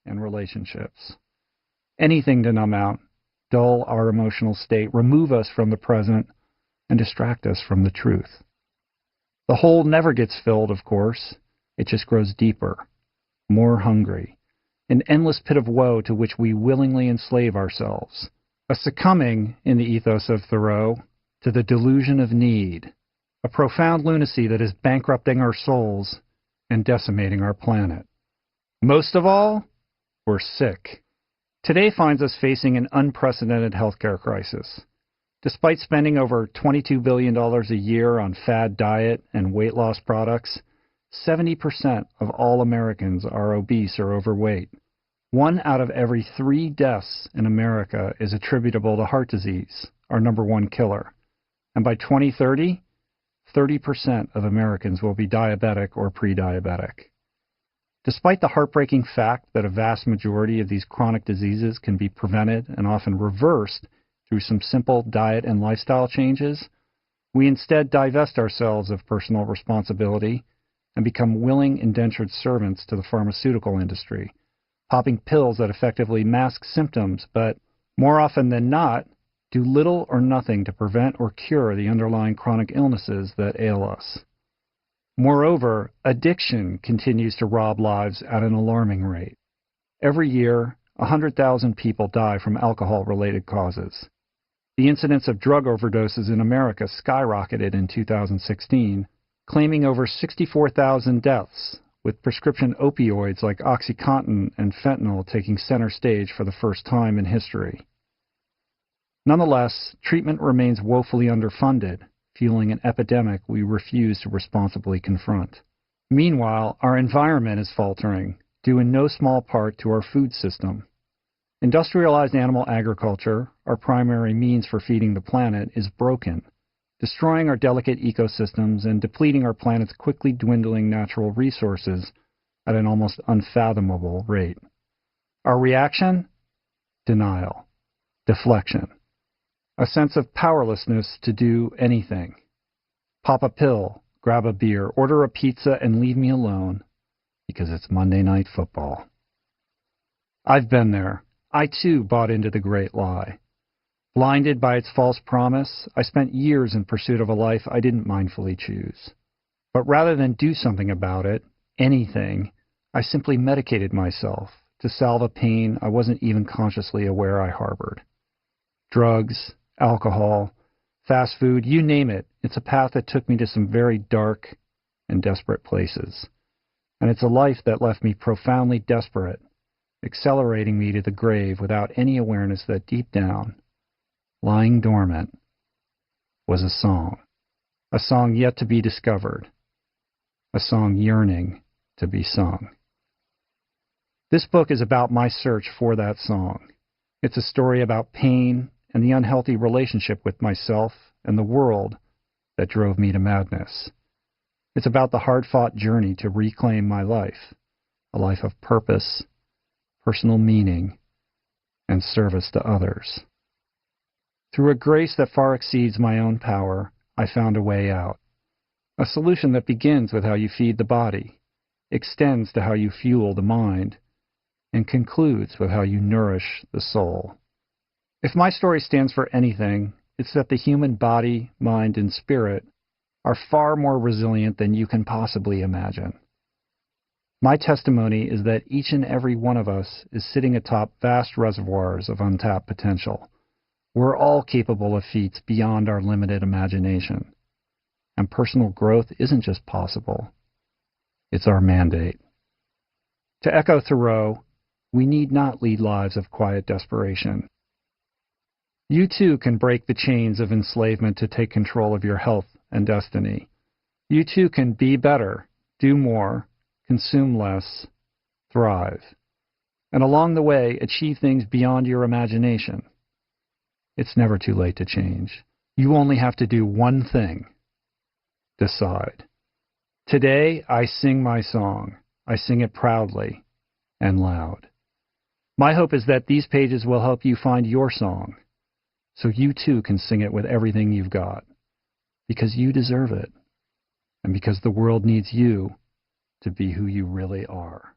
and relationships. Anything to numb out, dull our emotional state, remove us from the present, and distract us from the truth. The hole never gets filled, of course. It just grows deeper, more hungry, an endless pit of woe to which we willingly enslave ourselves, a succumbing, in the ethos of Thoreau, to the delusion of need, a profound lunacy that is bankrupting our souls and decimating our planet. Most of all, we're sick. Today finds us facing an unprecedented healthcare crisis. Despite spending over $22 billion a year on fad diet and weight loss products, 70% of all Americans are obese or overweight. 1 out of every 3 deaths in America is attributable to heart disease, our #1 killer. And by 2030, 30% of Americans will be diabetic or pre-diabetic. Despite the heartbreaking fact that a vast majority of these chronic diseases can be prevented and often reversed through some simple diet and lifestyle changes, we instead divest ourselves of personal responsibility and become willing indentured servants to the pharmaceutical industry, popping pills that effectively mask symptoms, but more often than not, do little or nothing to prevent or cure the underlying chronic illnesses that ail us. Moreover, addiction continues to rob lives at an alarming rate. Every year, 100,000 people die from alcohol-related causes. The incidence of drug overdoses in America skyrocketed in 2016, claiming over 64,000 deaths, with prescription opioids like OxyContin and fentanyl taking center stage for the first time in history. Nonetheless, treatment remains woefully underfunded, fueling an epidemic we refuse to responsibly confront. Meanwhile, our environment is faltering, due in no small part to our food system. Industrialized animal agriculture, our primary means for feeding the planet, is broken, destroying our delicate ecosystems and depleting our planet's quickly dwindling natural resources at an almost unfathomable rate. Our reaction? Denial. Deflection. A sense of powerlessness to do anything. Pop a pill, grab a beer, order a pizza, and leave me alone because it's Monday Night Football. I've been there. I too bought into the great lie. Blinded by its false promise, I spent years in pursuit of a life I didn't mindfully choose. But rather than do something about it, anything, I simply medicated myself to salve a pain I wasn't even consciously aware I harbored. Drugs, alcohol, fast food, you name it, it's a path that took me to some very dark and desperate places. And it's a life that left me profoundly desperate, accelerating me to the grave without any awareness that deep down, lying dormant, was a song yet to be discovered, a song yearning to be sung. This book is about my search for that song. It's a story about pain and the unhealthy relationship with myself and the world that drove me to madness. It's about the hard-fought journey to reclaim my life, a life of purpose, personal meaning, and service to others. Through a grace that far exceeds my own power, I found a way out. A solution that begins with how you feed the body, extends to how you fuel the mind, and concludes with how you nourish the soul. If my story stands for anything, it's that the human body, mind, and spirit are far more resilient than you can possibly imagine. My testimony is that each and every one of us is sitting atop vast reservoirs of untapped potential. We're all capable of feats beyond our limited imagination. And personal growth isn't just possible, it's our mandate. To echo Thoreau, we need not lead lives of quiet desperation. You too can break the chains of enslavement to take control of your health and destiny. You too can be better, do more, consume less, thrive, and along the way achieve things beyond your imagination. It's never too late to change. You only have to do one thing. Decide. Today I sing my song. I sing it proudly and loud. My hope is that these pages will help you find your song, so you too can sing it with everything you've got, because you deserve it, and because the world needs you to be who you really are.